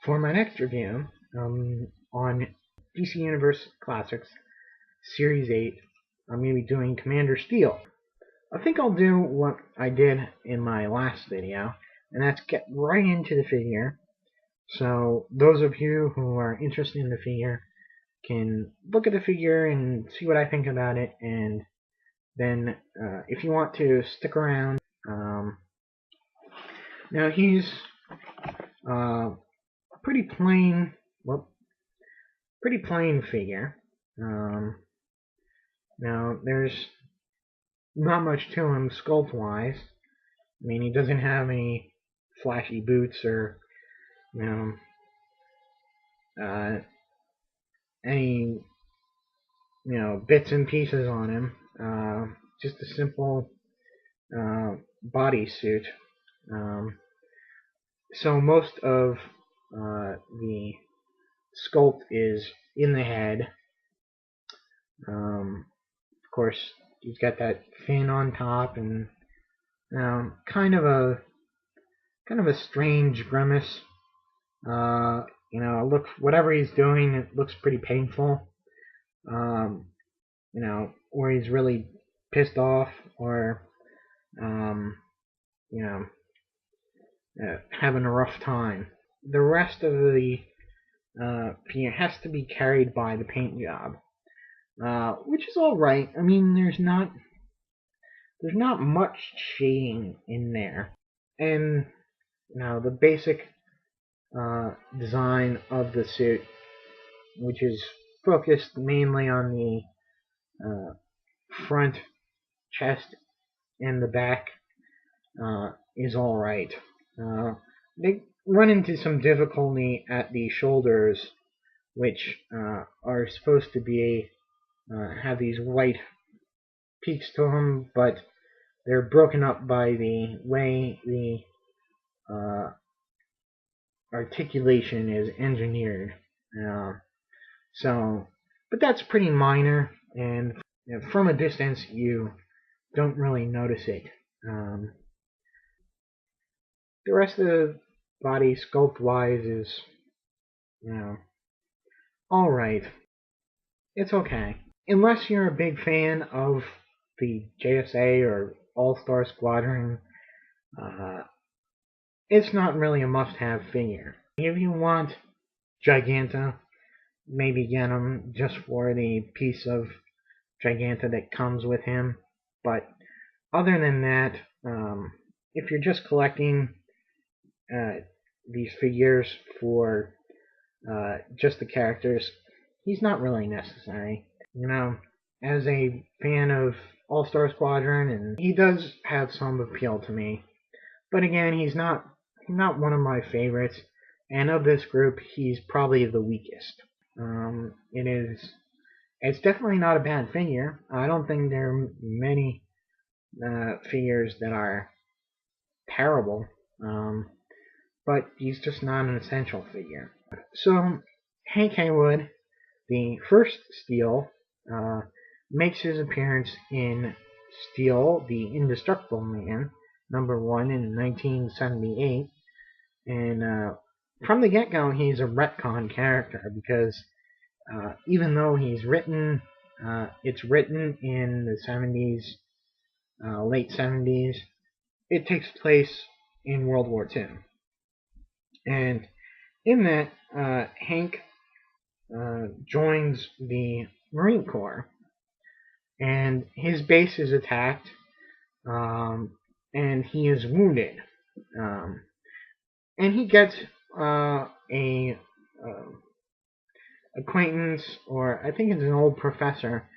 For my next review on DC Universe Classics Series 8, I'm going to be doing Commander Steel. I think I'll do what I did in my last video, and that's get right into the figure. So those of you who are interested in the figure can look at the figure and see what I think about it, and then if you want to stick around. Now he's pretty plain, well, pretty plain figure. Now there's not much to him sculpt-wise. I mean, he doesn't have any flashy boots or, you know, any, bits and pieces on him. Just a simple bodysuit. So most of the sculpt is in the head. Of course, he's got that fin on top and kind of a strange grimace. Look, whatever he's doing, it looks pretty painful. Or he's really pissed off, or having a rough time. The rest of the figure has to be carried by the paint job, which is all right. I mean, there's not much shading in there, and the basic design of the suit, which is focused mainly on the front, chest, and the back, is all right. They run into some difficulty at the shoulders, which are supposed to be have these white peaks to them, but they're broken up by the way the articulation is engineered. But that's pretty minor, and from a distance you don't really notice it. The rest of the body, sculpt-wise, is, alright. It's okay. Unless you're a big fan of the JSA or All-Star Squadron, it's not really a must-have figure. If you want Giganta, maybe get him just for the piece of Giganta that comes with him. But other than that, if you're just collecting these figures for just the characters, he's not really necessary. As a fan of All-Star Squadron, and he does have some appeal to me. But again, he's not one of my favorites, and of this group, he's probably the weakest. It's definitely not a bad figure. I don't think there are many figures that are terrible, but he's just not an essential figure. So Hank Haywood, the first Steel, makes his appearance in Steel, the Indestructible Man, #1 in 1978, and from the get-go he's a retcon character, because even though it's written in the 70s, late 70s, it takes place in World War II. And in that, Hank joins the Marine Corps, and his base is attacked, and he is wounded. And he gets a acquaintance, or I think it's an old professor,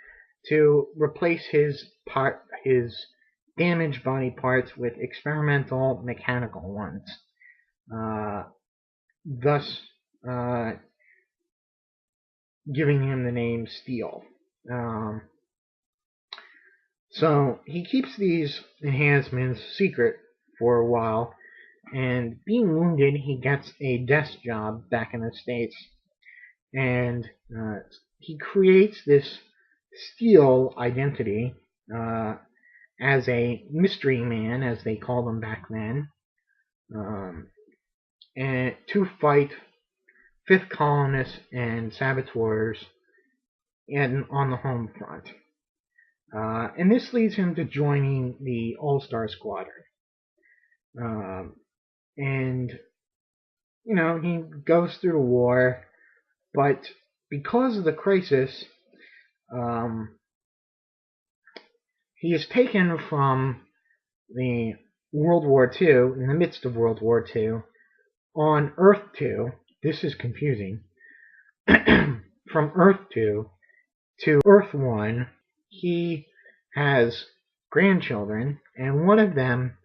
to replace his damaged body parts with experimental mechanical ones, thus giving him the name Steel. So he keeps these enhancements secret for a while, and being wounded, he gets a desk job back in the States, and he creates this Steel identity as a mystery man, as they called him back then. and to fight fifth colonists and saboteurs on the home front. And this leads him to joining the All-Star Squadron. And, he goes through the war, but because of the crisis, he is taken from the World War II, in the midst of World War II, on Earth 2. This is confusing. From Earth 2 to Earth 1, he has grandchildren, and one of them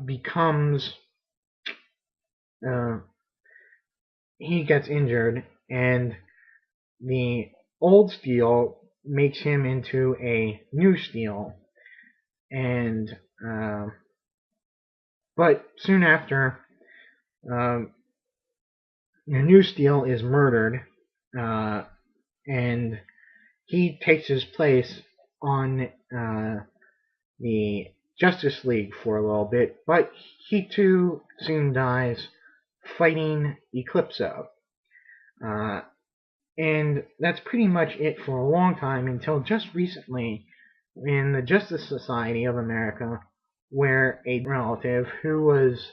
becomes he gets injured, and the old Steel makes him into a new Steel, and but soon after, the new Steel is murdered, and he takes his place on the Justice League for a little bit, but he too soon dies fighting Eclipso. And that's pretty much it for a long time until just recently in the Justice Society of America, where a relative who was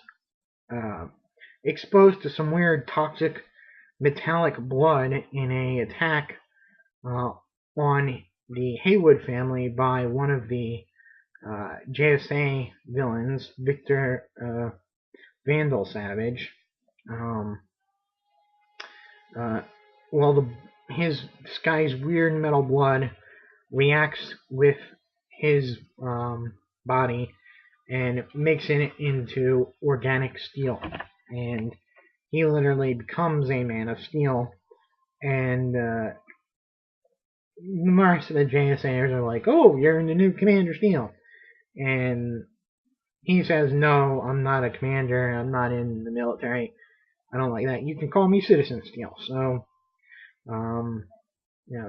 exposed to some weird toxic metallic blood in an attack on the Haywood family by one of the JSA villains, Victor Vandal Savage. This guy's weird metal blood reacts with his body and makes it into organic steel, and he literally becomes a Man of Steel. And the rest of the JSAers are like, "Oh, you're the new Commander Steel," and he says, "No, I'm not a commander. I'm not in the military. I don't like that. You can call me Citizen Steel." So,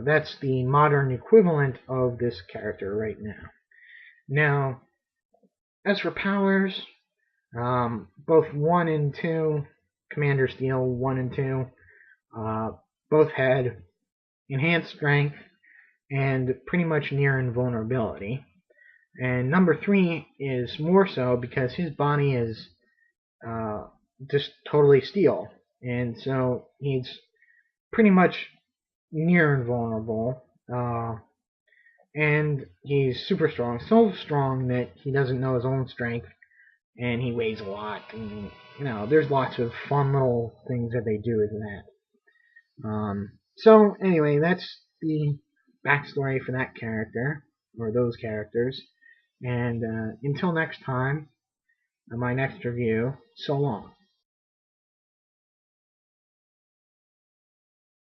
that's the modern equivalent of this character right now. Now, as for powers, both 1 and 2, Commander Steel 1 and 2, both had enhanced strength and pretty much near invulnerability. And number 3 is more so because his body is just totally steel, and so he's pretty much near invulnerable, and he's super strong, so strong that he doesn't know his own strength, and he weighs a lot, and there's lots of fun little things that they do with that. So anyway, that's the backstory for that character, or those characters, and until next time, my next review, so long.